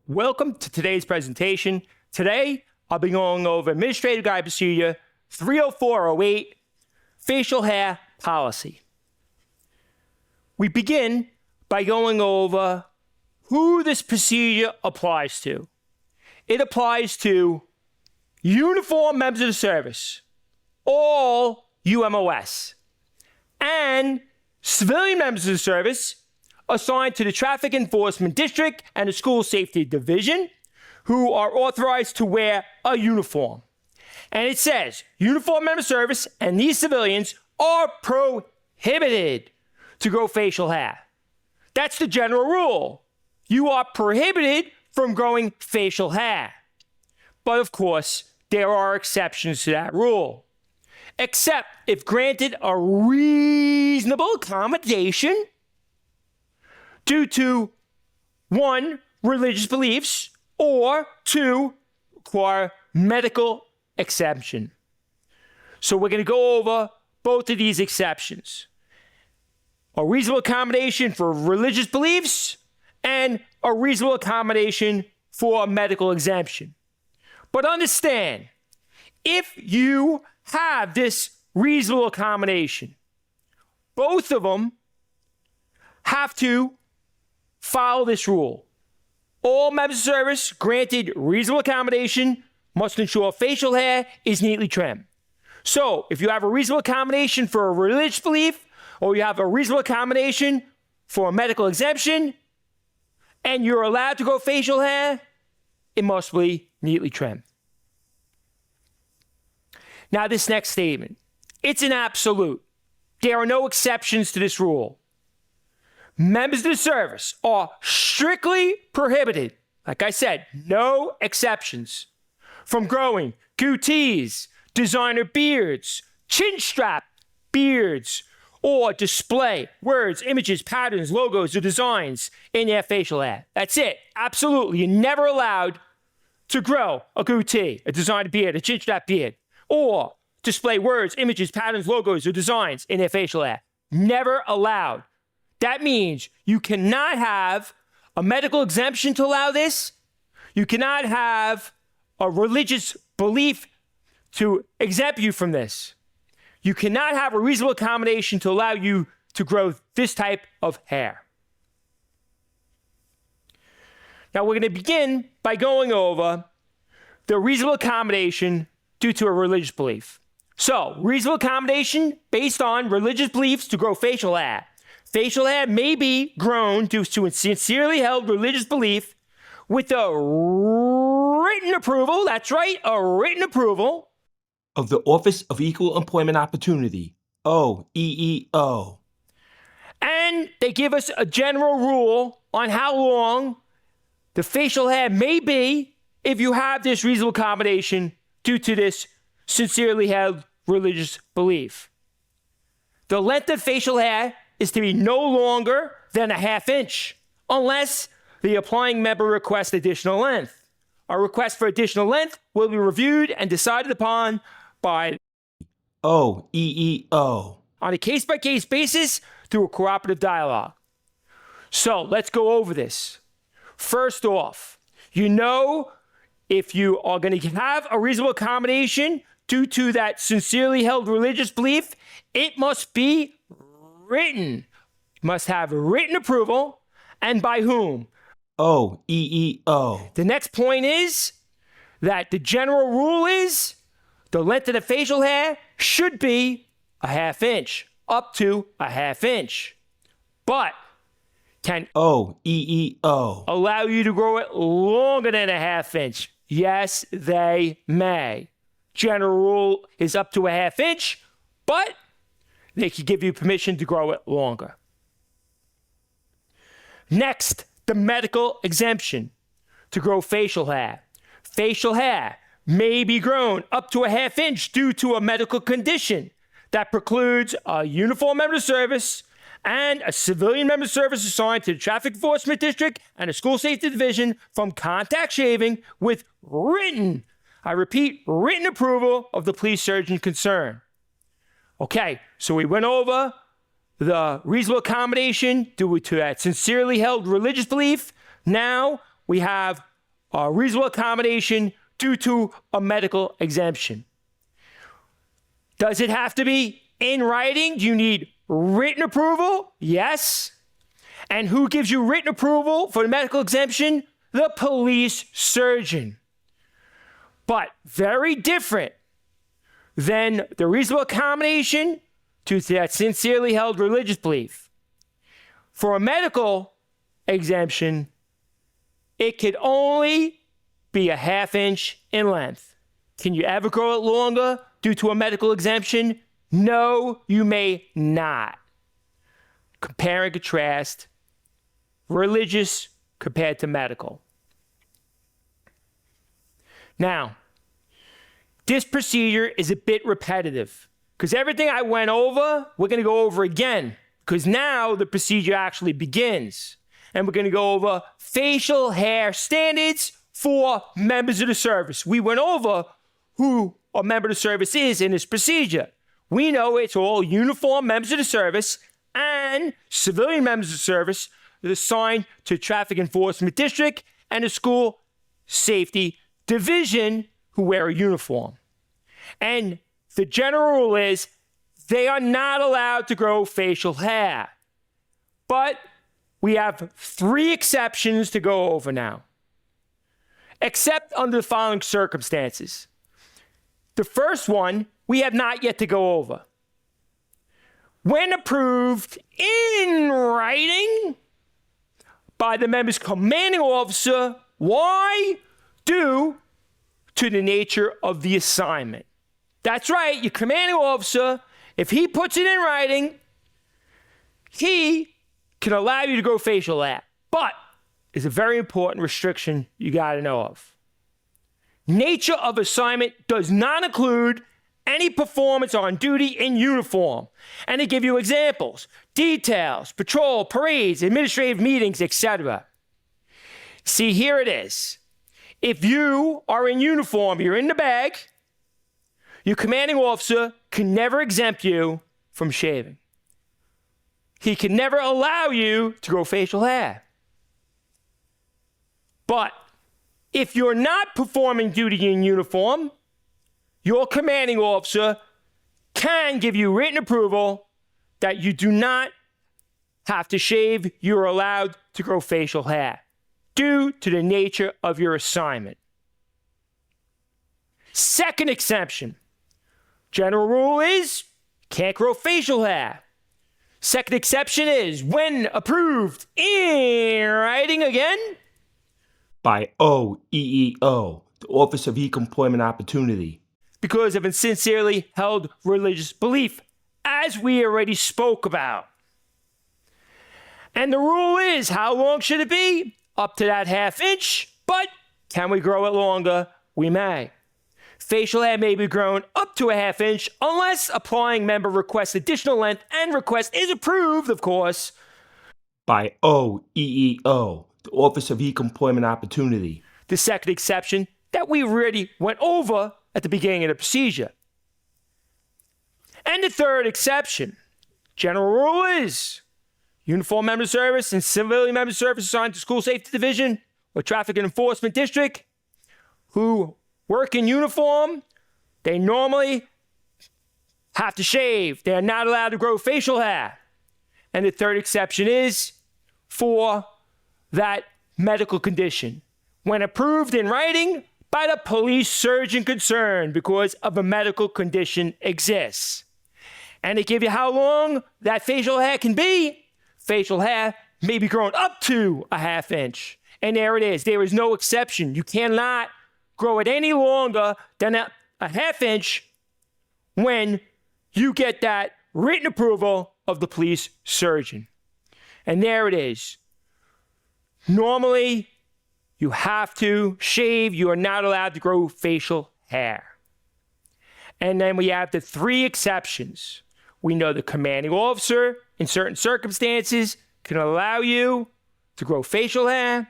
Welcome to today's presentation. Today, I'll be going over Administrative Guide Procedure 30408, Facial Hair Policy. We begin by going over who this procedure applies to. It applies to uniformed members of the service, all UMOS, and civilian members of the service assigned to the Traffic Enforcement District and the School Safety Division who are authorized to wear a uniform. And it says, uniformed member of service and these civilians are prohibited to grow facial hair. That's the general rule. You are prohibited from growing facial hair. But of course, there are exceptions to that rule. Except if granted a reasonable accommodation due to 1, religious beliefs, or 2, require medical exception. So we're going to go over both of these exceptions. A reasonable accommodation for religious beliefs and a reasonable accommodation for a medical exemption. But understand, if you have this reasonable accommodation, both of them have to follow this rule. All members of service granted reasonable accommodation must ensure facial hair is neatly trimmed. So, if you have a reasonable accommodation for a religious belief, or you have a reasonable accommodation for a medical exemption, and you're allowed to grow facial hair, it must be neatly trimmed. Now, this next statement, it's an absolute. There are no exceptions to this rule. Members of the service are strictly prohibited, like I said, no exceptions, from growing goatees, designer beards, chin strap beards, or display words, images, patterns, logos, or designs in their facial hair. That's it. Absolutely. You're never allowed to grow a goatee, a designer beard, a chin strap beard, or display words, images, patterns, logos, or designs in their facial hair. Never allowed. That means you cannot have a medical exemption to allow this. You cannot have a religious belief to exempt you from this. You cannot have a reasonable accommodation to allow you to grow this type of hair. Now we're going to begin by going over the reasonable accommodation due to a religious belief. So, reasonable accommodation based on religious beliefs to grow facial hair. Facial hair may be grown due to a sincerely held religious belief with a written approval, that's right, a written approval, of the Office of Equal Employment Opportunity, OEEO. And they give us a general rule on how long the facial hair may be if you have this reasonable accommodation due to this sincerely held religious belief. The length of facial hair is to be no longer than a ½ inch, unless the applying member requests additional length. A request for additional length will be reviewed and decided upon by OEEO on a case-by-case basis through a cooperative dialogue. So let's go over this. First off, you know, if you are going to have a reasonable accommodation due to that sincerely held religious belief, it must be written. You must have written approval, and by whom? OEEO. The next point is that the general rule is the length of the facial hair should be a ½ inch, up to a ½ inch. But can OEEO allow you to grow it longer than a ½ inch? Yes, they may. General rule is up to a ½ inch, but they can give you permission to grow it longer. Next, the medical exemption to grow facial hair. Facial hair may be grown up to a ½ inch due to a medical condition that precludes a uniformed member of service and a civilian member of service assigned to the Traffic Enforcement District and the School Safety Division from contact shaving with written, I repeat, written approval of the police surgeon concerned. Okay, so we went over the reasonable accommodation due to that sincerely held religious belief. Now we have a reasonable accommodation due to a medical exemption. Does it have to be in writing? Do you need written approval? Yes. And who gives you written approval for the medical exemption? The police surgeon. But very different than the reasonable accommodation to that sincerely held religious belief. For a medical exemption, it could only be a ½ inch in length. Can you ever grow it longer due to a medical exemption? No, you may not. Compare and contrast religious compared to medical. Now, this procedure is a bit repetitive because everything I went over, we're going to go over again because now the procedure actually begins. And we're going to go over facial hair standards for members of the service. We went over who a member of the service is in this procedure. We know it's all uniformed members of the service and civilian members of the service that are assigned to Traffic Enforcement District and the School Safety Division who wear a uniform. And the general rule is they are not allowed to grow facial hair. But we have 3 exceptions to go over now, except under the following circumstances. The first one we have not yet to go over. When approved in writing by the member's commanding officer, why? Due to the nature of the assignment. That's right, your commanding officer, if he puts it in writing, he can allow you to grow facial hair. But there's a very important restriction you got to know of. Nature of assignment does not include any performance on duty in uniform. And they give you examples, details, patrol, parades, administrative meetings, etc. See, here it is. If you are in uniform, you're in the bag, your commanding officer can never exempt you from shaving. He can never allow you to grow facial hair. But if you're not performing duty in uniform, your commanding officer can give you written approval that you do not have to shave. You're allowed to grow facial hair due to the nature of your assignment. Second exception. General rule is can't grow facial hair. Second exception is when approved in writing again by OEEO, the Office of Equal Employment Opportunity, because of a sincerely held religious belief, as we already spoke about. And the rule is, how long should it be? Up to that ½ inch, but can we grow it longer? We may. Facial hair may be grown up to a ½ inch unless applying member requests additional length and request is approved, of course, by OEEO, the Office of Equal Employment Opportunity. The second exception that we already went over at the beginning of the procedure. And the third exception, general rule is uniform member service and civilian member service assigned to School Safety Division or Traffic Enforcement District who work in uniform, they normally have to shave. They are not allowed to grow facial hair. And the third exception is for that medical condition, when approved in writing by the police surgeon concerned because of a medical condition exists. And they give you how long that facial hair can be. Facial hair may be grown up to a ½ inch. And there it is. There is no exception. You cannot grow it any longer than a ½ inch when you get that written approval of the police surgeon. And there it is. Normally, you have to shave. You are not allowed to grow facial hair. And then we have the 3 exceptions. We know the commanding officer, in certain circumstances, can allow you to grow facial hair.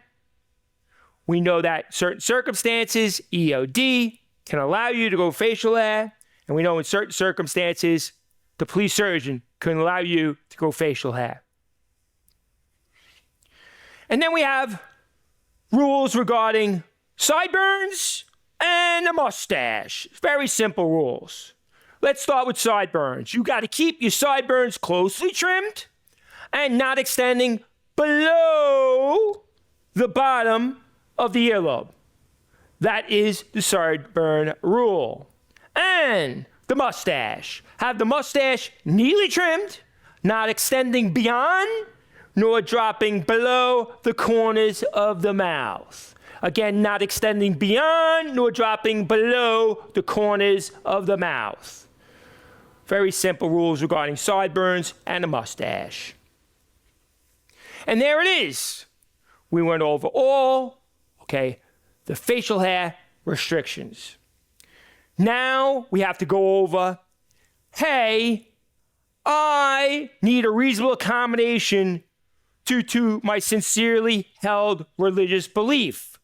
We know that certain circumstances, EOD, can allow you to grow facial hair. And we know in certain circumstances, the police surgeon can allow you to grow facial hair. And then we have rules regarding sideburns and a mustache. Very simple rules. Let's start with sideburns. You got to keep your sideburns closely trimmed and not extending below the bottom of the earlobe. That is the sideburn rule. And the mustache. Have the mustache neatly trimmed, not extending beyond, nor dropping below the corners of the mouth. Again, not extending beyond, nor dropping below the corners of the mouth. Very simple rules regarding sideburns and a mustache. And there it is. We went over all, the facial hair restrictions. Now we have to go over, hey, I need a reasonable accommodation due to my sincerely held religious belief.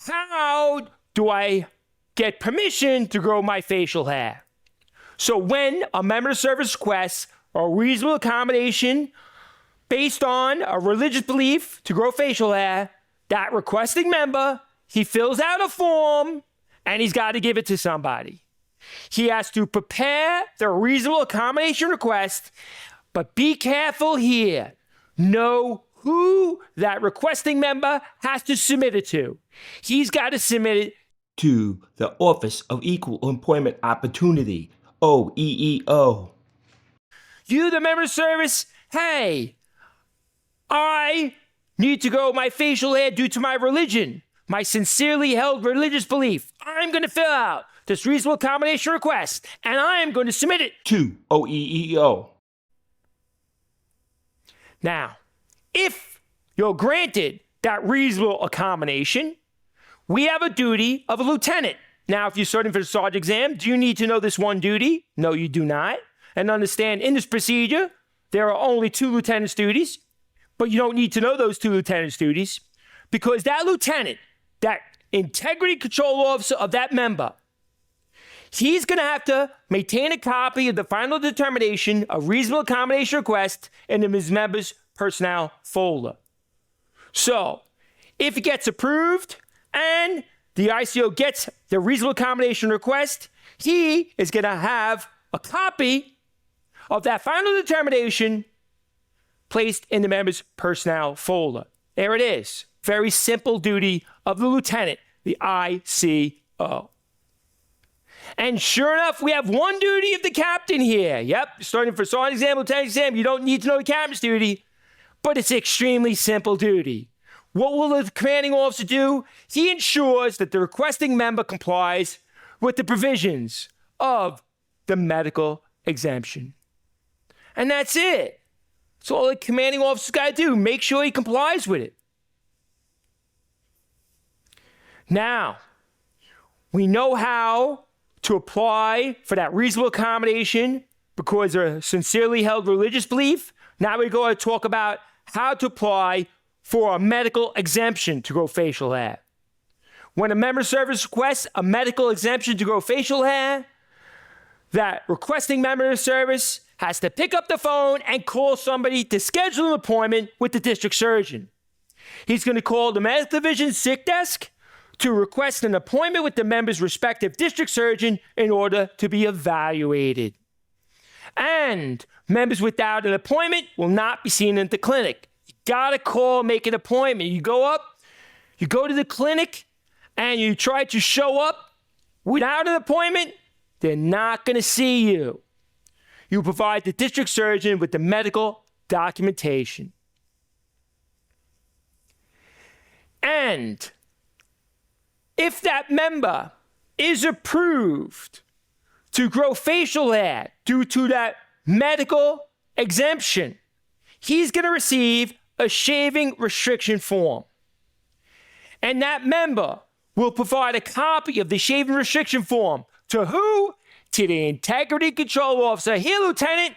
How do I get permission to grow my facial hair? So when a member of service requests a reasonable accommodation based on a religious belief to grow facial hair, that requesting member, he fills out a form and he's got to give it to somebody. He has to prepare the reasonable accommodation request, but be careful here. Know who that requesting member has to submit it to. He's got to submit it to the Office of Equal Employment Opportunity, OEEO. You, the member of service, hey, I need to grow my facial hair due to my religion, my sincerely held religious belief. I'm going to fill out this reasonable accommodation request, and I'm going to submit it to OEEO. Now, if you're granted that reasonable accommodation, we have a duty of a lieutenant. Now, if you're studying for the sergeant exam, do you need to know this one duty? No, you do not. And understand, in this procedure, there are only 2 lieutenant's duties, but you don't need to know those 2 lieutenant's duties because that lieutenant, that integrity control officer of that member, he's going to have to maintain a copy of the final determination of reasonable accommodation request in his member's personnel folder. So, if it gets approved and the ICO gets the reasonable accommodation request, he is going to have a copy of that final determination placed in the member's personnel folder. There it is. Very simple duty of the lieutenant, the ICO. And sure enough, we have one duty of the captain here. Yep, starting for sergeant exam, lieutenant exam, you don't need to know the captain's duty, but it's extremely simple duty. What will the commanding officer do? He ensures that the requesting member complies with the provisions of the medical exemption. And that's it. That's all the commanding officer's got to do. Make sure he complies with it. Now, we know how to apply for that reasonable accommodation because of a sincerely held religious belief. Now we're going to talk about how to apply for a medical exemption to grow facial hair. When a member of service requests a medical exemption to grow facial hair, that requesting member of service has to pick up the phone and call somebody to schedule an appointment with the district surgeon. He's going to call the medical division sick desk to request an appointment with the member's respective district surgeon in order to be evaluated. And members without an appointment will not be seen at the clinic. You gotta call, make an appointment. You go up, you go to the clinic, and you try to show up without an appointment, they're not gonna see you. You provide the district surgeon with the medical documentation. And if that member is approved to grow facial hair due to that medical exemption, he's going to receive a shaving restriction form. And that member will provide a copy of the shaving restriction form to who? To the integrity control officer. Here, Lieutenant,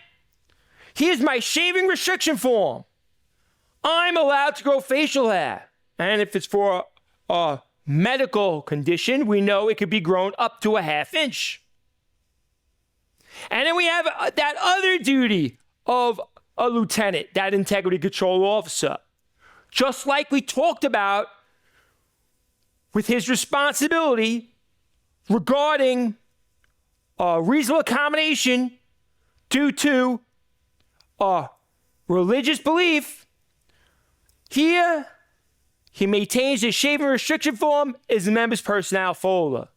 here's my shaving restriction form. I'm allowed to grow facial hair. And if it's for a medical condition, we know it could be grown up to a 1/2 inch. And then we have that other duty of a lieutenant, that integrity control officer. Just like we talked about with his responsibility regarding reasonable accommodation due to religious belief, here he maintains his shaving restriction form in the member's personnel folder.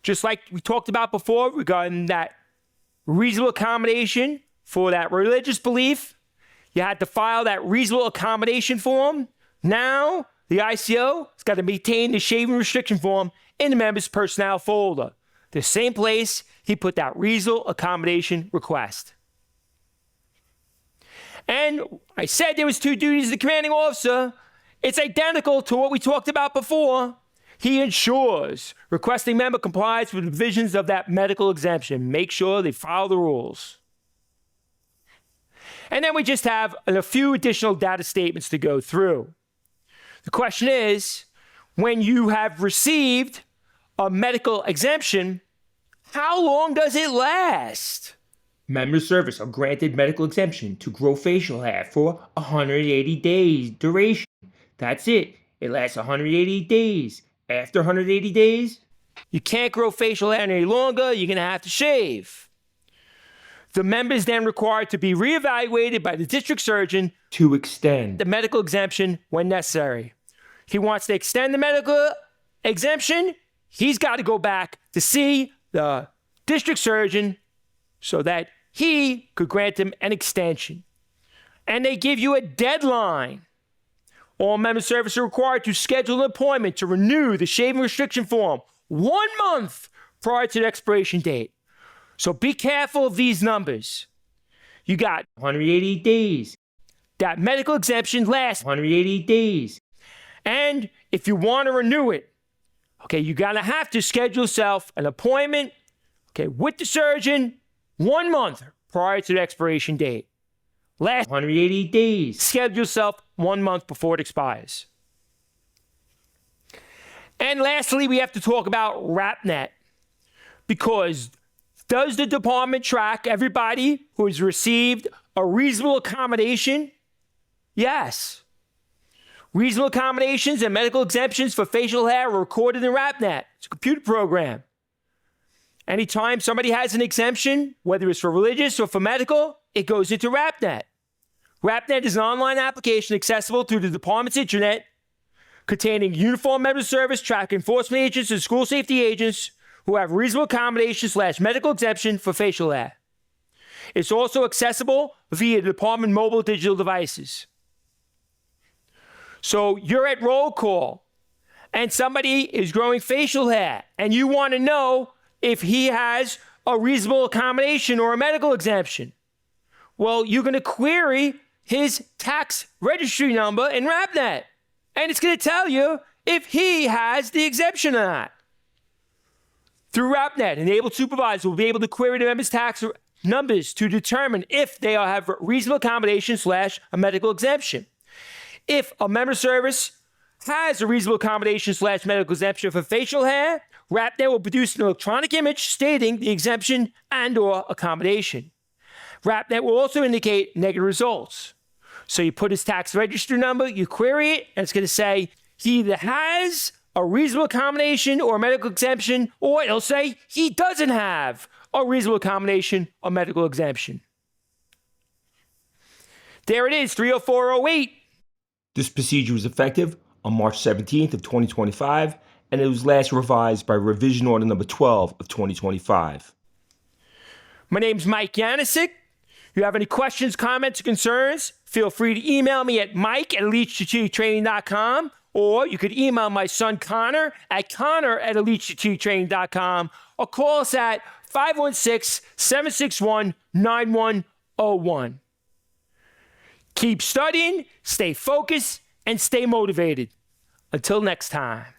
Just like we talked about before regarding that reasonable accommodation for that religious belief, you had to file that reasonable accommodation form. Now, the ICO has got to maintain the shaving restriction form in the member's personnel folder, the same place he put that reasonable accommodation request. And I said there was 2 duties of the commanding officer. It's identical to what we talked about before. He ensures requesting member complies with the provisions of that medical exemption. Make sure they follow the rules. And then we just have a few additional data statements to go through. The question is, when you have received a medical exemption, how long does it last? Member service are granted medical exemption to grow facial hair for 180 days duration. That's it. It lasts 180 days. After 180 days, you can't grow facial hair any longer. You're going to have to shave. The member is then required to be reevaluated by the district surgeon to extend the medical exemption when necessary. He wants to extend the medical exemption. He's got to go back to see the district surgeon so that he could grant him an extension. And they give you a deadline. All member service are required to schedule an appointment to renew the shaving restriction form 1 month prior to the expiration date. So be careful of these numbers. You got 180 days. That medical exemption lasts 180 days. And if you want to renew it, okay, you're going to have to schedule yourself an appointment, okay, with the surgeon 1 month prior to the expiration date. Last 180 days. Schedule yourself 1 month before it expires. And lastly, we have to talk about RAPNet, because does the department track everybody who has received a reasonable accommodation? Yes. Reasonable accommodations and medical exemptions for facial hair are recorded in RAPNet. It's a computer program. Anytime somebody has an exemption, whether it's for religious or for medical, it goes into RAPNet. RAPNet is an online application accessible through the department's intranet, containing uniform member service track enforcement agents and school safety agents who have reasonable accommodation / medical exemption for facial hair. It's also accessible via the department mobile digital devices. So you're at roll call and somebody is growing facial hair and you want to know if he has a reasonable accommodation or a medical exemption. Well, you're going to query his tax registry number in RAPNet, and it's going to tell you if he has the exemption or not. Through RAPNet, enabled supervisors will be able to query the member's tax numbers to determine if they have reasonable accommodation / a medical exemption. If a member service has a reasonable accommodation / medical exemption for facial hair, RAPNet will produce an electronic image stating the exemption and/or accommodation. RAPNet will also indicate negative results. So you put his tax registry number, you query it, and it's going to say he either has a reasonable accommodation or medical exemption, or it'll say he doesn't have a reasonable accommodation or medical exemption. There it is, 30408. This procedure was effective on March 17th of 2025, and it was last revised by Revision Order Number 12 of 2025. My name's Mike Yanisic. If you have any questions, comments, or concerns, feel free to email me at mike@elitestrategictraining.com, or you could email my son Connor at connor@elitestrategictraining.com, or call us at 516-761-9101. Keep studying, stay focused, and stay motivated. Until next time.